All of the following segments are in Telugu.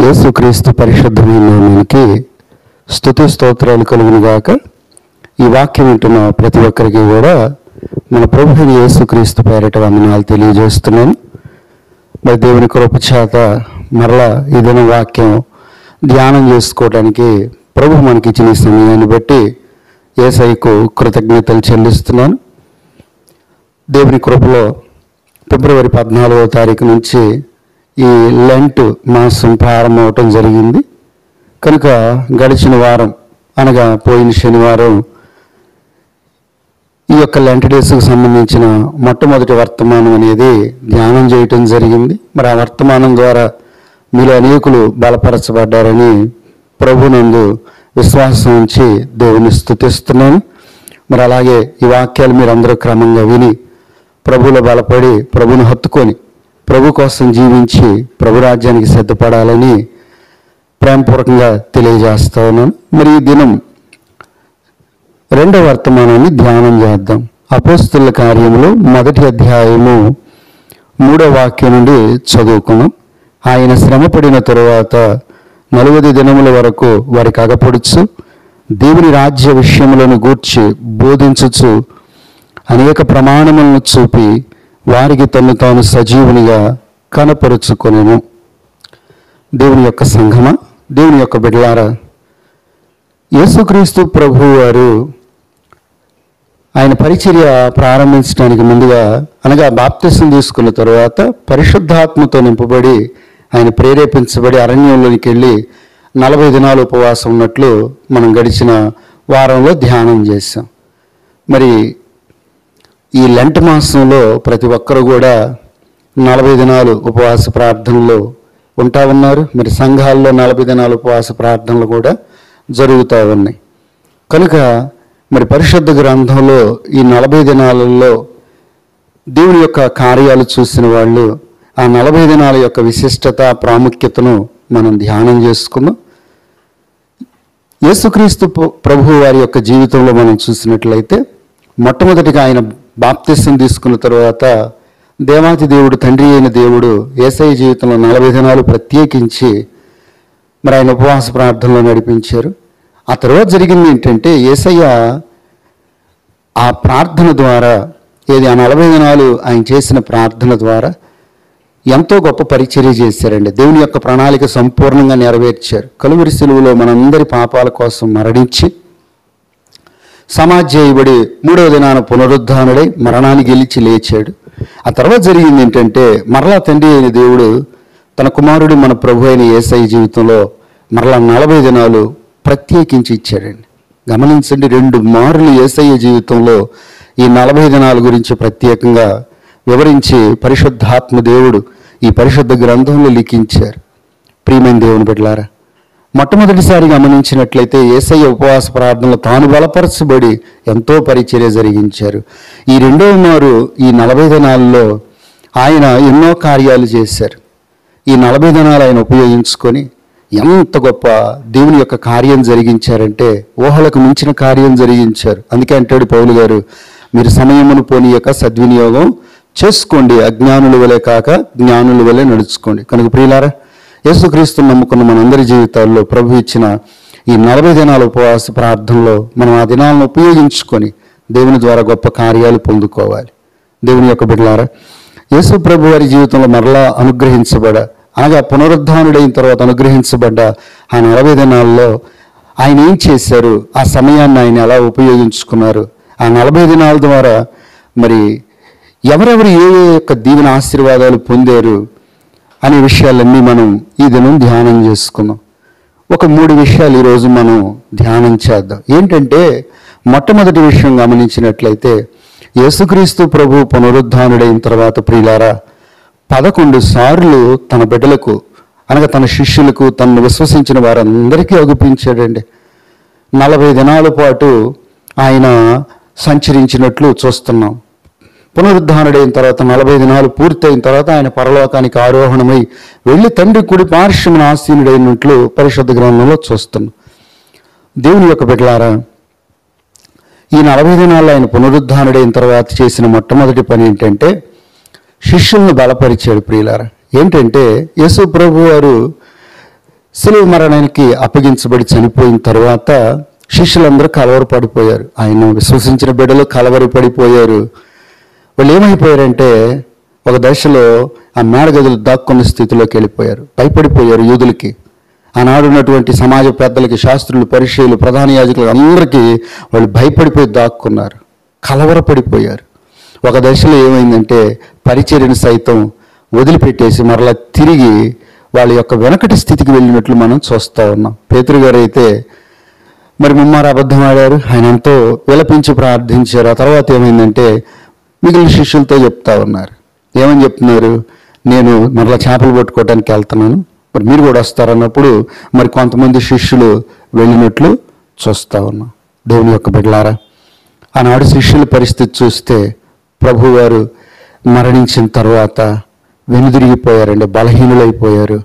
యేసుక్రీస్తు పరిశుద్ధమైన నామానికి స్తుతి స్తోత్రాలు కలుగును గాక. ఈ వాక్యం వింటున్న ప్రతి ఒక్కరికి కూడా మన ప్రభువైన యేసుక్రీస్తు పేరిట వందనాలు తెలియజేస్తున్నాను. మరి దేవుని కృప చేత మరలా ఏదైనా వాక్యం ధ్యానం చేసుకోవడానికి ప్రభు మనకి ఇచ్చిన ఈ సమయాన్ని బట్టి యేసయ్యకు కృతజ్ఞతలు చెల్లిస్తున్నాను. దేవుని కృపలో ఫిబ్రవరి 14వ తారీఖు నుంచి ఈ లెంట్ మాసం ప్రారంభమవటం జరిగింది కనుక గడిచిన వారం అనగా పోయిన శనివారం ఈ యొక్క లెంట్ డేస్కు సంబంధించిన మొట్టమొదటి వర్తమానం అనేది ధ్యానం చేయటం జరిగింది. మరి ఆ వర్తమానం ద్వారా మీలో అనేకులు బలపరచబడ్డారని ప్రభునందు విశ్వాసం ఉంచి దేవుని స్తుతిస్తున్నాను. మరి అలాగే ఈ వాక్యాలు మీరు అందరూ క్రమంగా విని ప్రభువులో బలపడి ప్రభుని హత్తుకొని ప్రభు కోసం జీవించి ప్రభు రాజ్యానికి సిద్ధపడాలని ప్రేమపూర్వకంగా తెలియజేస్తా ఉన్నాను. మరి ఈ దినం రెండవ వర్తమానాన్ని ధ్యానం చేద్దాం. అపోస్తుల కార్యములు 1వ అధ్యాయము 3వ వాక్యం నుండి చదువుకున్నాం. ఆయన శ్రమపడిన తరువాత 40 దినముల వరకు వారికి అగపడుచు దేవుని రాజ్య విషయములను గూర్చి బోధించుచు అనేక ప్రమాణములను చూపి వారికి తను తాను సజీవునిగా కనపరుచుకొనెను. దేవుని యొక్క సంఘమా, దేవుని యొక్క బిడ్డలారా, యేసుక్రీస్తు ప్రభు వారు ఆయన పరిచర్య ప్రారంభించడానికి ముందుగా అనగా బాప్తిసం తీసుకున్న తరువాత పరిశుద్ధాత్మతో నింపబడి ఆయన ప్రేరేపించబడి అరణ్యంలోనికి వెళ్ళి 40 దినాలు ఉపవాసం ఉన్నట్లు మనం గడిచిన వారంలో ధ్యానం చేశాం. మరి ఈ లెంట్ మాసంలో ప్రతి ఒక్కరు కూడా 40 దినాలు ఉపవాస ప్రార్థనలు ఉంటా ఉన్నారు. మరి సంఘాల్లో 40 దినాలు ఉపవాస ప్రార్థనలు కూడా జరుగుతూ ఉన్నాయి. కనుక మరి పరిశుద్ధ గ్రంథంలో ఈ 40 దినాలలో దేవుని యొక్క కార్యాలు చూసిన వాళ్ళు ఆ 40 దినాల యొక్క విశిష్టత ప్రాముఖ్యతను మనం ధ్యానం చేసుకుందాం. యేసుక్రీస్తు ప్రభు వారి యొక్క జీవితంలో మనం చూసినట్లయితే మొట్టమొదటిగా ఆయన బాప్తిసం తీసుకున్న తర్వాత దేవాది దేవుడు, తండ్రి అయిన దేవుడు యేసయ్య జీవితంలో 40 దినాలు ప్రత్యేకించి మరి ఆయన ఉపవాస ప్రార్థనలో నడిపించారు. ఆ తర్వాత జరిగింది ఏంటంటే యేసయ్య ఆ ప్రార్థన ద్వారా ఆ 40 దినాలు ఆయన చేసిన ప్రార్థన ద్వారా ఎంతో గొప్ప పరిచర్య చేశారండి. దేవుని యొక్క ప్రణాళిక సంపూర్ణంగా నెరవేర్చారు. కలువరి సిలువలో మనందరి పాపాల కోసం మరణించి సమాధి చేయబడి 3వ దినాన పునరుద్ధానుడై మరణాన్ని గెలిచి లేచాడు. ఆ తర్వాత జరిగింది ఏంటంటే మరలా తండ్రి అయిన దేవుడు తన కుమారుడు మన ప్రభు అయిన యేసయ్య జీవితంలో మరలా 40 దినాలు ప్రత్యేకించి ఇచ్చాడండి. గమనించండి, 2 మార్లు యేసయ్య జీవితంలో ఈ 40 దినాల గురించి ప్రత్యేకంగా వివరించి పరిశుద్ధాత్మ దేవుడు ఈ పరిశుద్ధ గ్రంథంలో లిఖించారు. ప్రియమైన దేవుని బిడ్డలారా, మొట్టమొదటిసారి గమనించినట్లయితే యేసయ్య ఉపవాస ప్రార్థనలో తాను బలపరచబడి ఎంతో పరిచర్య జరిగించారు. ఈ 2వ మారు ఈ 40 దినాల్లో ఆయన ఎన్నో కార్యాలు చేశారు. ఈ 40 దినాలు ఆయన ఉపయోగించుకొని ఎంత గొప్ప దేవుని యొక్క కార్యం జరిగించారంటే ఊహలకు మించిన కార్యం జరిగించారు. అందుకే అంటాడు పౌలు గారు, మీరు సమయమును పోనీ యొక్క సద్వినియోగం చేసుకోండి, అజ్ఞానుల వలె కాక జ్ఞానుల వలె నడుచుకోండి. కనుక ప్రియులారా, యేసుక్రీస్తును నమ్ముకున్న మనందరి జీవితాల్లో ప్రభు ఇచ్చిన ఈ 40 దినాల ఉపవాస ప్రార్థనలో మనం ఆ దినాలను ఉపయోగించుకొని దేవుని ద్వారా గొప్ప కార్యాలు పొందుకోవాలి. దేవుని యొక్క బిడ్డలారా, యేసు ప్రభు వారి జీవితంలో మరలా అనుగ్రహించబడ అనగా పునరుద్ధానుడైన తర్వాత అనుగ్రహించబడ్డ ఆ 40 దినాల్లో ఆయన ఏం చేశారు, ఆ సమయాన్ని ఆయన ఎలా ఉపయోగించుకున్నారు, ఆ 40 దినాల ద్వారా మరి ఎవరెవరు ఏ యొక్క దీవెన ఆశీర్వాదాలు పొందారు అనే విషయాలన్నీ మనం ఈ దినం ధ్యానం చేసుకుందాం. ఒక 3 విషయాలు ఈరోజు మనం ధ్యానం చేద్దాం. ఏంటంటే మొట్టమొదటి విషయం గమనించినట్లయితే యేసుక్రీస్తు ప్రభు పునరుద్ధానుడైన తర్వాత ప్రియులారా 11 సార్లు తన బిడ్డలకు అనగా తన శిష్యులకు తనను విశ్వసించిన వారందరికీ అగుపించాడండి. 40 దినాల పాటు ఆయన సంచరించినట్లు చూస్తున్నాం. పునరుద్ధానుడైన తర్వాత 40 దినాలు పూర్తయిన తర్వాత ఆయన పరలోకానికి ఆరోహణమై వెళ్ళి తండ్రి కుడి పార్శ్వమున ఆసీనుడైనట్లు పరిశుద్ధ గ్రంథంలో చూస్తున్నాం. దేవుని యొక్క బిడ్డలారా, ఈ 40 దినాల్లో ఆయన పునరుద్ధానుడైన తర్వాత చేసిన మొట్టమొదటి పని ఏంటంటే శిష్యులను బలపరిచాడు. ప్రియులారా, ఏంటంటే యేసు ప్రభు వారు సిలువ మరణానికి అప్పగించబడి చనిపోయిన తర్వాత శిష్యులందరూ కలవరపడిపోయారు. ఆయన విశ్వసించిన బిడ్డలు కలవరపడిపోయారు. వాళ్ళు ఏమైపోయారంటే ఒక దశలో ఆ మేడగదులు దాక్కున్న స్థితిలోకి వెళ్ళిపోయారు. భయపడిపోయారు యూదులకి. ఆనాడు ఉన్నటువంటి సమాజ పెద్దలకి, శాస్త్రులు, పరిచయులు, ప్రధాన యాజకులు అందరికీ వాళ్ళు భయపడిపోయి దాక్కున్నారు, కలవరపడిపోయారు. ఒక దశలో ఏమైందంటే పరిచర్యను సైతం వదిలిపెట్టేసి మరలా తిరిగి వాళ్ళ యొక్క వెనకటి స్థితికి వెళ్ళినట్లు మనం చూస్తూ ఉన్నాం. పేతురు గారు అయితే మరి ముమ్మారు అబద్ధం ఆడారు. ఆయన ఎంతో విలపించి ప్రార్థించారు. ఆ తర్వాత ఏమైందంటే మిగిలిన శిష్యులతో చెప్తా ఉన్నారు. ఏమని చెప్తున్నారు? నేను మరలా చేపలు పట్టుకోవడానికి వెళ్తున్నాను, మరి మీరు కూడా వస్తారన్నప్పుడు మరి కొంతమంది శిష్యులు వెళ్ళినట్లు చూస్తూ ఉన్నాం. దేవుని యొక్క బిడ్డలారా, ఆనాడు శిష్యుల పరిస్థితి చూస్తే ప్రభువారు మరణించిన తర్వాత వెనుదిరిగిపోయారండి, బలహీనులైపోయారు,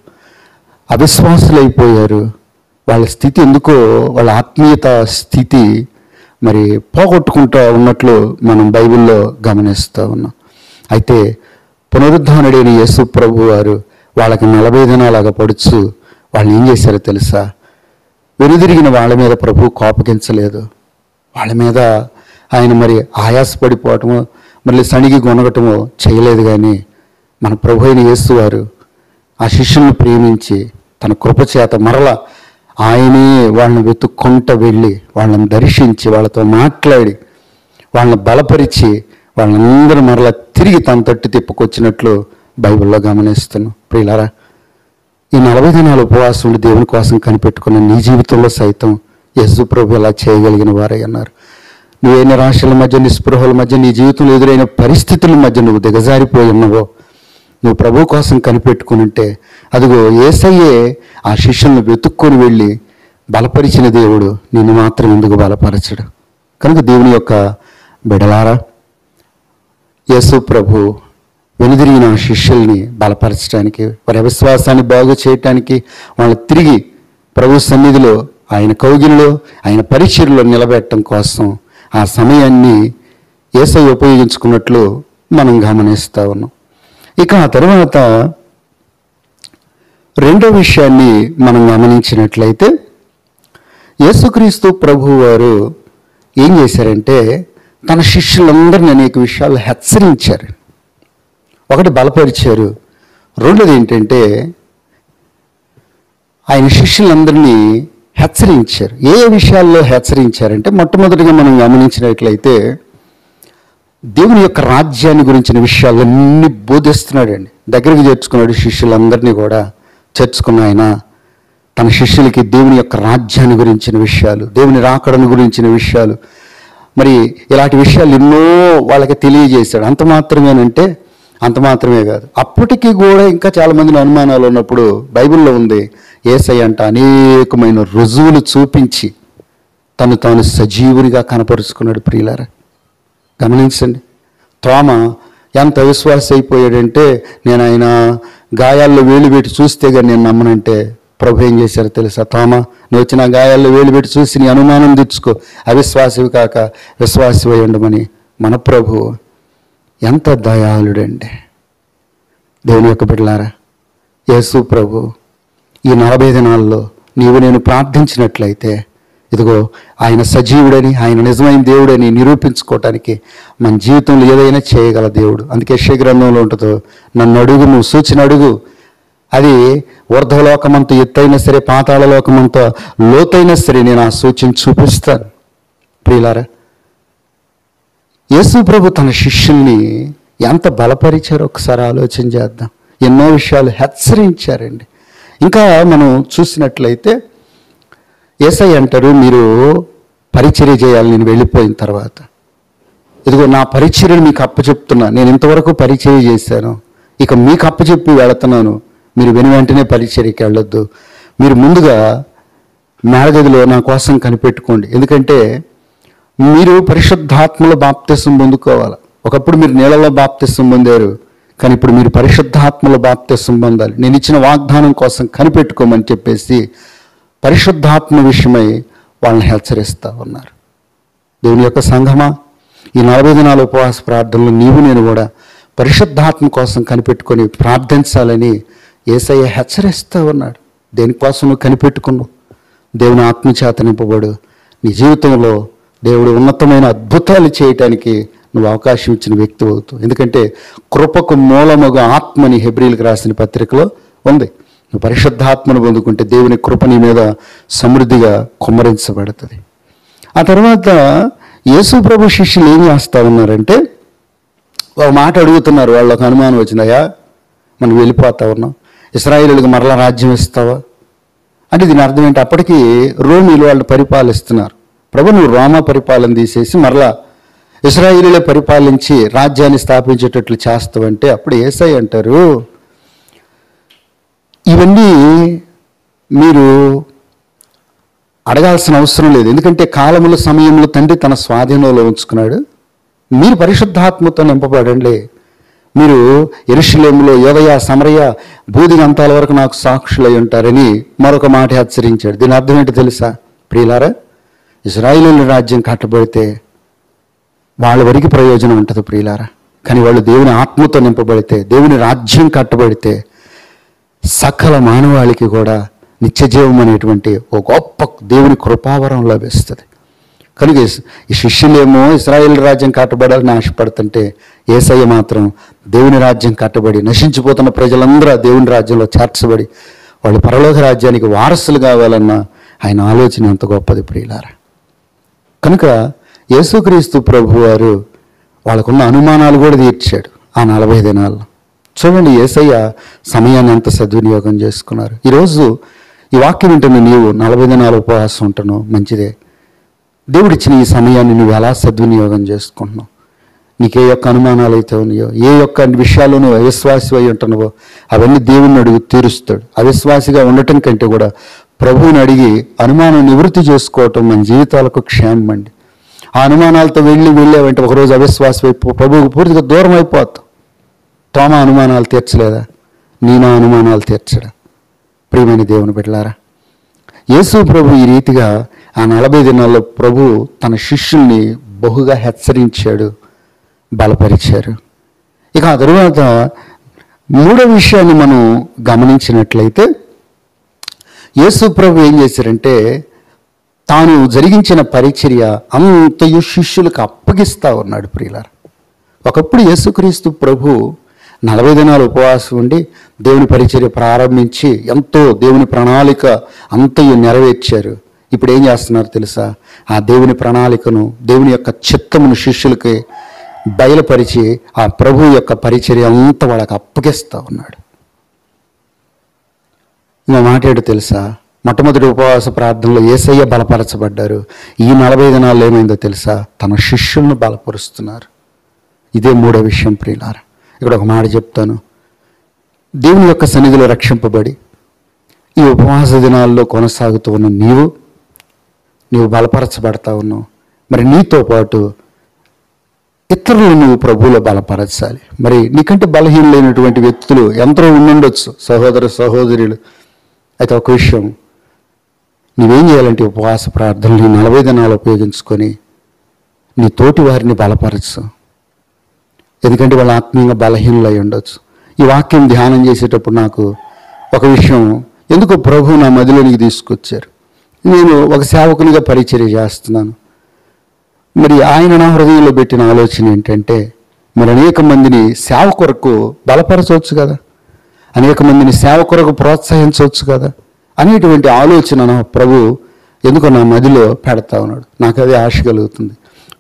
అవిశ్వాసులైపోయారు. వాళ్ళ స్థితి ఎందుకో, వాళ్ళ ఆత్మీయత స్థితి మరి పోగొట్టుకుంటూ ఉన్నట్లు మనం బైబిల్లో గమనిస్తూ ఉన్నాం. అయితే పునరుద్ధానుడైన యేసు ప్రభు వారు వాళ్ళకి 40 దినాలాగా పడుచు వాళ్ళని ఏం చేశారో తెలుసా? వెనుదిరిగిన వాళ్ళ మీద ప్రభు కోపగించలేదు. వాళ్ళ మీద ఆయన మరి ఆయాసపడిపోవటమో మళ్ళీ సణిగి గొనగటమో చేయలేదు. కానీ మన ప్రభు అయిన యేసు వారు ఆ శిష్యులను ప్రేమించి తన కృపచేత మరలా ఆయనే వాళ్ళని వెతుక్కుంటూ వెళ్ళి వాళ్ళని దర్శించి వాళ్ళతో మాట్లాడి వాళ్ళని బలపరిచి వాళ్ళందరూ మరలా తిరిగి తన తట్టు తిప్పుకొచ్చినట్లు బైబిల్లో గమనిస్తున్నాం. ప్రియులారా, ఈ 40 దినాలు ఉపవాసం ఉండి దేవుని కోసం కనిపెట్టుకున్న నీ జీవితంలో సైతం యేసు ప్రభు ఎలా చేయగలిగిన వారై అన్నారు. నువ్వే నిరాశల మధ్య, నిస్పృహల మధ్య, నీ జీవితంలో ఎదురైన పరిస్థితుల మధ్య నువ్వు దిగజారిపోయి ఉన్నావో, నువ్వు ప్రభు కోసం కనిపెట్టుకుని ఉంటే అదిగో యేసయ్యే ఆ శిష్యులను వెతుక్కొని వెళ్ళి బలపరిచిన దేవుడు నిన్ను మాత్రం ఎందుకు బలపరచడు? కనుక దేవుని యొక్క బిడలారా, యేసు ప్రభు వెనుదిరిగిన ఆ శిష్యుల్ని బలపరచడానికి, వారి అవిశ్వాసాన్ని బాగు చేయటానికి, వాళ్ళని తిరిగి ప్రభు సన్నిధిలో, ఆయన కౌగిలిలో, ఆయన పరిచర్యలో నిలబెట్టడం కోసం ఆ సమయాన్ని యేసయ్య ఉపయోగించుకున్నట్లు మనం గమనిస్తూ ఉన్నాం. ఇక ఆ తర్వాత రెండో విషయాన్ని మనం గమనించినట్లయితే యేసుక్రీస్తు ప్రభు వారు ఏం చేశారంటే తన శిష్యులందరినీ అనేక విషయాలు హెచ్చరించారు. ఒకటి బలపరిచారు, రెండోది ఏంటంటే ఆయన శిష్యులందరినీ హెచ్చరించారు. ఏ విషయాల్లో హెచ్చరించారంటే మొట్టమొదటిగా మనం గమనించినట్లయితే దేవుని యొక్క రాజ్యాన్ని గురించిన విషయాలన్నీ బోధిస్తున్నాడండి. దగ్గరికి చేర్చుకున్నాడు శిష్యులందరినీ కూడా. చేర్చుకున్న ఆయన తన శిష్యులకి దేవుని యొక్క రాజ్యాన్ని గురించిన విషయాలు, దేవుని రాకడను గురించిన విషయాలు, మరి ఇలాంటి విషయాలు ఎన్నో వాళ్ళకి తెలియజేశాడు. అంత మాత్రమేనంటే అంత మాత్రమే కాదు, అప్పటికి కూడా ఇంకా చాలామందిని అనుమానాలు ఉన్నప్పుడు బైబిల్లో ఉంది, యేసయ్య అంట అనేకమైన రుజువులు చూపించి తను తాను సజీవునిగా కనపరుచుకున్నాడు. ప్రియులారా, గమనించండి. తోమ ఎంత విశ్వాస అయిపోయాడంటే నేను ఆయన గాయాల్లో వేలు పెట్టి చూస్తే కానీ నేను నమ్మనంటే ప్రభు ఏం చేశారో తెలుసా? తోమ, నువ్వు వచ్చిన గాయాల్లో వేలు పెట్టి చూసి నీ అనుమానం తెచ్చుకో, అవిశ్వాసివి కాక విశ్వాసివై ఉండమని మన ప్రభు ఎంత దయాళుడండి. దేవుని యొక్క బిడ్డలారా, యేసు ప్రభు ఈ 40 దినాల్లో నీవు నేను ప్రార్థించినట్లయితే ఇదిగో ఆయన సజీవుడని, ఆయన నిజమైన దేవుడని నిరూపించుకోవటానికి మన జీవితంలో ఏదైనా చేయగల దేవుడు. అందుకే యెషయా గ్రంథంలో ఉంటుందో, నన్ను అడుగు, నువ్వు సూచన అడుగు, అది ఊర్ధ్వలోకమంతా ఎత్తైనా సరే, పాతాళ లోకమంతా లోతైనా సరే నేను ఆ సూచన చూపిస్తాను. ప్రియులారా, యేసు ప్రభు తన శిష్యుల్ని ఎంత బలపరిచారో ఒకసారి ఆలోచన చేద్దాం. ఎన్నో విషయాలు హెచ్చరించారండి. ఇంకా మనం చూసినట్లయితే యేసయ్య అంటారు, మీరు పరిచర్య చేయాలి నేను వెళ్ళిపోయిన తర్వాత. ఇదిగో నా పరిచర్యను మీకు అప్పచెప్తున్నా, నేను ఇంతవరకు పరిచర్య చేశాను, ఇక మీకు అప్పచెప్పి వెళుతున్నాను, మీరు వెను వెంటనే పరిచర్యకి వెళ్ళొద్దు, మీరు ముందుగా మేడగదిలో నా కోసం కనిపెట్టుకోండి. ఎందుకంటే మీరు పరిశుద్ధాత్మలో బాప్తిసం పొందుకోవాలి. ఒకప్పుడు మీరు నీళ్ళలో బాప్తిసం పొందారు, కానీ ఇప్పుడు మీరు పరిశుద్ధాత్మలో బాప్తిసం పొందాలి. నేను ఇచ్చిన వాగ్దానం కోసం కనిపెట్టుకోమని చెప్పేసి పరిశుద్ధాత్మ విషయమై వాళ్ళని హెచ్చరిస్తూ ఉన్నారు. దేవుని యొక్క సంఘమా, ఈ 40 దినాల ఉపవాస ప్రార్థనలో నీవు నేను కూడా పరిశుద్ధాత్మ కోసం కనిపెట్టుకొని ప్రార్థించాలని యేసయ్య హెచ్చరిస్తూ ఉన్నాడు. దేనికోసం నువ్వు కనిపెట్టుకున్నావు? దేవుని ఆత్మచేత నింపబడు. నీ జీవితంలో దేవుడు ఉన్నతమైన అద్భుతాలు చేయటానికి నువ్వు అవకాశం ఇచ్చిన వ్యక్తి అవుతావు. ఎందుకంటే కృపకు మూలముగా ఆత్మని హెబ్రీలకు రాసిన పత్రికలో ఉంది. నువ్వు పరిశుద్ధాత్మను పొందుకుంటే దేవుని కృప నీ మీద సమృద్ధిగా కుమ్మరించబడుతుంది. ఆ తర్వాత యేసు ప్రభు శిష్యులు ఏం చేస్తూ ఉన్నారంటే ఒక మాట అడుగుతున్నారు. వాళ్ళకు అనుమానం వచ్చిందయ్యా, మనం వెళ్ళిపోతా ఉన్నాం, ఇశ్రాయేలులకు మరలా రాజ్యం ఇస్తావా అంటే దీని అర్థం ఏంటి? అప్పటికి రోమీలు వాళ్ళు పరిపాలిస్తున్నారు. ప్రభు నువ్వు రోమా పరిపాలన తీసేసి మరలా ఇశ్రాయేలులే పరిపాలించి రాజ్యాన్ని స్థాపించేటట్లు చేస్తావంటే అప్పుడు యేసయ్య అంటారు, ఇవన్నీ మీరు అడగాల్సిన అవసరం లేదు. ఎందుకంటే కాలముల సమయంలో తండ్రి తన స్వాధీనంలో ఉంచుకున్నాడు. మీరు పరిశుద్ధాత్మతో నింపబడండి. మీరు యెరూషలేములో యోదయ సమరయ భూదిగంతాల వరకు నాకు సాక్షులై ఉంటారని మరొక మాట హెచ్చరించాడు. దీని అర్థం ఏంటో తెలుసా ప్రియులారా? ఇశ్రాయేలు రాజ్యం కట్టబడితే వాళ్ళ వరకు ప్రయోజనం ఉంటుంది ప్రియులారా. కానీ వాళ్ళు దేవుని ఆత్మతో నింపబడితే, దేవుని రాజ్యం కట్టబడితే సకల మానవాళికి కూడా నిత్యజీవం అనేటువంటి ఒక గొప్ప దేవుని కృపావరం లభిస్తుంది. కనుక ఈ శిష్యులేమో ఇశ్రాయేలు రాజ్యం కట్టబడాలని ఆశపడుతుంటే యేసయ్య మాత్రం దేవుని రాజ్యం కట్టబడి నశించిపోతున్న ప్రజలందరూ దేవుని రాజ్యంలో చేర్చబడి వాళ్ళు పరలోక రాజ్యానికి వారసులు కావాలన్న ఆయన ఆలోచన ఎంత గొప్పది ప్రియులారా. కనుక యేసుక్రీస్తు ప్రభు వారు వాళ్ళకున్న అనుమానాలు కూడా తీర్చాడు ఆ 40 దినాల్లో. చూడండి యేసయ్య సమయాన్ని ఎంత సద్వినియోగం చేసుకున్నారు. ఈరోజు ఈ వాక్యం వింటున్న నీవు 40 దినాలు ఉపవాసం ఉంటున్నావు, మంచిదే. దేవుడిచ్చిన ఈ సమయాన్ని నువ్వు ఎలా సద్వినియోగం చేసుకుంటున్నావు? నీకు ఏ యొక్క అనుమానాలు అయితే ఉన్నాయో, ఏ యొక్క విషయాలు నువ్వు అవిశ్వాసి అయి ఉంటున్నావో అవన్నీ దేవుణ్ణి అడుగు తీరుస్తాడు. అవిశ్వాసిగా ఉండటం కంటే కూడా ప్రభువుని అడిగి అనుమానం నివృత్తి చేసుకోవటం మన జీవితాలకు క్షేమం అండి. ఆ అనుమానాలతో వెళ్ళావంటే ఒకరోజు అవిశ్వాసి వైపు ప్రభువుకు పూర్తిగా దూరం అయిపోతావు. తోమ అనుమానాలు తీర్చలేదా? నా అనుమానాలు తీర్చడా? ప్రియమైన దేవుని బిడ్డలారా, యేసు ప్రభు ఈ రీతిగా ఆ 40 దినాల్లో ప్రభు తన శిష్యుల్ని బహుగా హెచ్చరించాడు, బలపరిచారు. ఇక ఆ తరువాత మూడో విషయాన్ని మనం గమనించినట్లయితే యేసు ప్రభు ఏం చేశారంటే తాను జరిగించిన పరిచర్య అంతయు శిష్యులకు అప్పగిస్తా ఉన్నాడు ప్రియులారా. ఒకప్పుడు యేసుక్రీస్తు ప్రభు 40 దినాలు ఉపవాసం ఉండి దేవుని పరిచర్య ప్రారంభించి ఎంతో దేవుని ప్రణాళిక అంతయు నెరవేర్చారు. ఇప్పుడు ఏం చేస్తున్నారు తెలుసా? ఆ దేవుని ప్రణాళికను, దేవుని యొక్క చిత్తమును శిష్యులకి బయలుపరిచి ఆ ప్రభు యొక్క పరిచర్య అంతా వాళ్ళకి అప్పగిస్తూ ఉన్నాడు. ఇంకా మాట్లాడు తెలుసా? మొట్టమొదటి ఉపవాస ప్రార్థనలో యేసయ్య బలపరచబడ్డారు. ఈ 40 దినాల్లో ఏమైందో తెలుసా? తన శిష్యులను బలపరుస్తున్నారు. ఇదే మూడో విషయం ప్రియులారా. ఇక్కడ ఒక మాట చెప్తాను. దేవుని యొక్క సన్నిధిలో రక్షింపబడి ఈ ఉపవాస దినాల్లో కొనసాగుతూ ఉన్న నీవు బలపరచబడతా ఉన్నావు. మరి నీతో పాటు ఇతరులను నువ్వు ప్రభువులో బలపరచాలి. మరి నీకంటే బలహీనమైనటువంటి వ్యక్తులు ఎంతో ఉండుండొచ్చు, సహోదర సహోదరులు. అయితే ఒక విషయం, నువ్వేం చేయాలంటే ఉపవాస ప్రార్థనలు 40 దినాలు ఉపయోగించుకొని నీ తోటి వారిని బలపరచు. ఎందుకంటే వాళ్ళు ఆత్మీయంగా బలహీనులై ఉండొచ్చు. ఈ వాక్యం ధ్యానం చేసేటప్పుడు నాకు ఒక విషయం ఎందుకో ప్రభు నా మదిలోనికి తీసుకొచ్చారు. నేను ఒక సేవకునిగా పరిచర్య చేస్తున్నాను. మరి ఆయన నా హృదయంలో పెట్టిన ఆలోచన ఏంటంటే మరి అనేక మందిని సేవ కొరకు బలపరచవచ్చు కదా, అనేక మందిని సేవ కొరకు ప్రోత్సహించవచ్చు కదా అనేటువంటి ఆలోచన నా ప్రభు ఎందుకో నా మదిలో పెడతా ఉన్నాడు. నాకు అదే ఆశ కలుగుతుంది.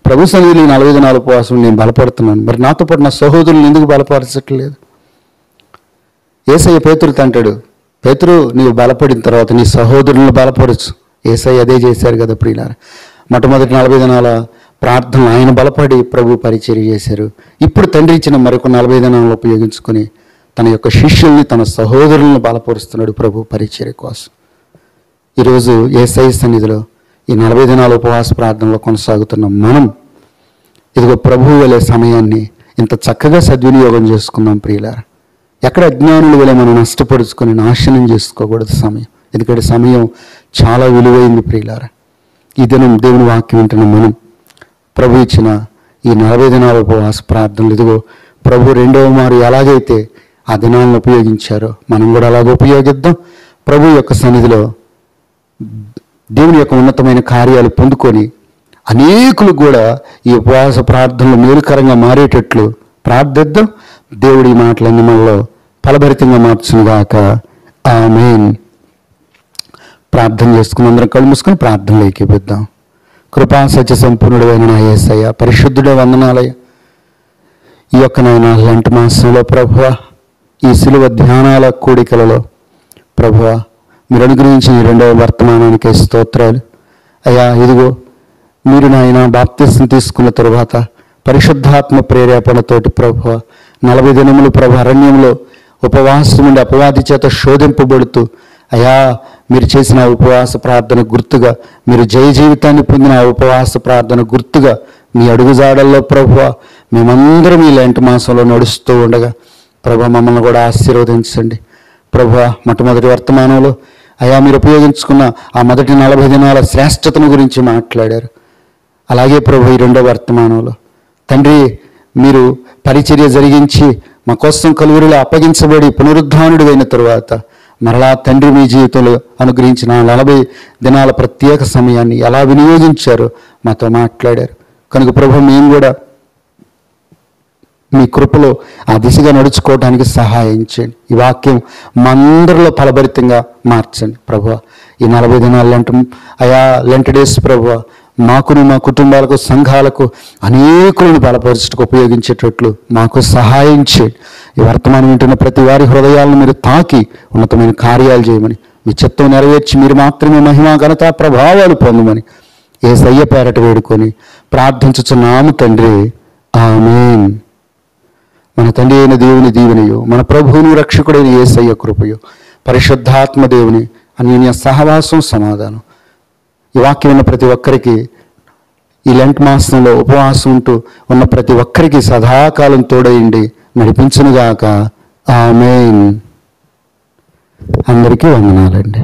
ప్రభు సన్నిధిలో 40 దినాల ఉపవాసం నేను బలపడుతున్నాను. మరి నాతో పాటు నా సహోదరులను ఎందుకు బలపరచట్లేదు? యేసయ్య పేతురుతో అంటాడు, పేతురు నీవు బలపడిన తర్వాత నీ సహోదరులను బలపరచు. యేసయ్య అదే చేశారు కదా ప్రియులారా. మొట్టమొదటి 40 దినాల ప్రార్థనలు ఆయన బలపడి ప్రభు పరిచర్య చేశారు. ఇప్పుడు తండ్రి ఇచ్చిన మరొక 40 దినాలను ఉపయోగించుకొని తన యొక్క శిష్యుల్ని, తన సహోదరులను బలపరుస్తున్నాడు ప్రభు పరిచర్య కోసం. ఈరోజు యేసయ్య సన్నిధిలో ఈ 40 దినాల ఉపవాస ప్రార్థనలో కొనసాగుతున్న మనం ఇదిగో ప్రభువు వలె సమయాన్ని ఇంత చక్కగా సద్వినియోగం చేసుకుందాం ప్రియులారా. ఎక్కడ అజ్ఞానుల వలె మనం నష్టపరుచుకొని నాశనం చేసుకోకూడదు సమయం. ఎందుకంటే సమయం చాలా విలువైంది ప్రియులారా. ఈ దినం దేవుని వాక్యం వింటున్న మనం ప్రభు ఇచ్చిన ఈ 40 దినాల ఉపవాస ప్రార్థనలు ఇదిగో ప్రభు రెండవ మారు ఎలాగైతే ఆ దినాలను ఉపయోగించారో మనం కూడా అలాగే ఉపయోగిద్దాం. ప్రభు యొక్క సన్నిధిలో దేవుని యొక్క ఉన్నతమైన కార్యాలు పొందుకొని అనేకులు కూడా ఈ ఉపవాస ప్రార్థనలు మేలుకరంగా మారేటట్లు ప్రార్థిద్దాం. దేవుడి మాటలన్నీ మనలో ఫలభరితంగా మార్చునుగాక. ఆమేన్. ప్రార్థన చేసుకుని అందరం కళ్ళు మూసుకొని ప్రార్థనలు ఏకీపిద్దాం. కృపా సత్య సంపూర్ణుడైన నా యేసయ్య, పరిశుద్ధుడే వందనాలయ్య. ఈ యొక్క నాయన లెంట్ మాసంలో ప్రభువా, ఈ శిలువ ధ్యానాల కూడికలలో ప్రభువా మీరు అనుగ్రహించిన ఈ రెండవ వర్తమానానికి స్తోత్రాలు అయ్యా. ఇదిగో మీరు నాయన బాప్తిసం తీసుకున్న తరువాత పరిశుద్ధాత్మ ప్రేరేపణతోటి ప్రభువా 40 దినములు ప్రభు అరణ్యంలో ఉపవాసం నుండి అపవాది చేత శోధింపబడుతూ అయ్యా మీరు చేసిన ఉపవాస ప్రార్థన గుర్తుగా, మీరు జయ జీవితాన్ని పొందిన ఉపవాస ప్రార్థన గుర్తుగా మీ అడుగుజాడల్లో ప్రభువా మేమందరం ఈ లెంట్ మాసంలో నడుస్తూ ఉండగా ప్రభు మమ్మల్ని కూడా ఆశీర్వదించండి. ప్రభువా మొట్టమొదటి వర్తమానంలో అయ్యా మీరు ఉపయోగించుకున్న ఆ మొదటి 40 దినాల శ్రేష్టతను గురించి మాట్లాడారు. అలాగే ప్రభు ఈ రెండో వర్తమానంలో తండ్రి మీరు పరిచర్య జరిగించి మా కోసం కలువరిలో అప్పగించబడి పునరుద్ధానుడు అయిన తరువాత మరలా తండ్రి మీ జీవితంలో అనుగ్రహించిన 40 దినాల ప్రత్యేక సమయాన్ని ఎలా వినియోగించారో మాతో మాట్లాడారు. కనుక ప్రభు మేము కూడా మీ కృపలో ఆ దిశగా నడుచుకోవడానికి సహాయం చేయండి. ఈ వాక్యం మా అందరిలో ఫలభరితంగా మార్చండి ప్రభువా. ఈ 40 దినాలు లెంట్ డేస్ ప్రభువా మాకును మా కుటుంబాలకు సంఘాలకు అనేకులను బలపరచుటకు ఉపయోగించేటట్లు మాకు సహాయం చేయండి. ఈ వర్తమానం వింటున్న ప్రతి వారి హృదయాలను మీరు తాకి ఉన్నతమైన కార్యాలు చేయమని, మీ చిత్తం నెరవేర్చి మీరు మాత్రమే మహిమా ఘనత ప్రభావాలు పొందమని యేసయ్య పేరట వేడుకొని ప్రార్థించుచున్నాము తండ్రి. ఆమేన్. మన తండ్రి అయిన దేవుని దీవెనయో, మన ప్రభువుని రక్షకుడైన యేసయ్య కృపయో, పరిశుద్ధాత్మ దేవుని అన్యోన్య సహవాసం సమాధానం ఈ వాక్యం ఉన్న ప్రతి ఒక్కరికి ఈ లెంట్ మాసంలో ఉపవాసం ఉంటూ ఉన్న ప్రతి ఒక్కరికి సదాకాలం తోడైండి నడిపించునుగాక. ఆమేన్. అందరికీ వందనాలండి.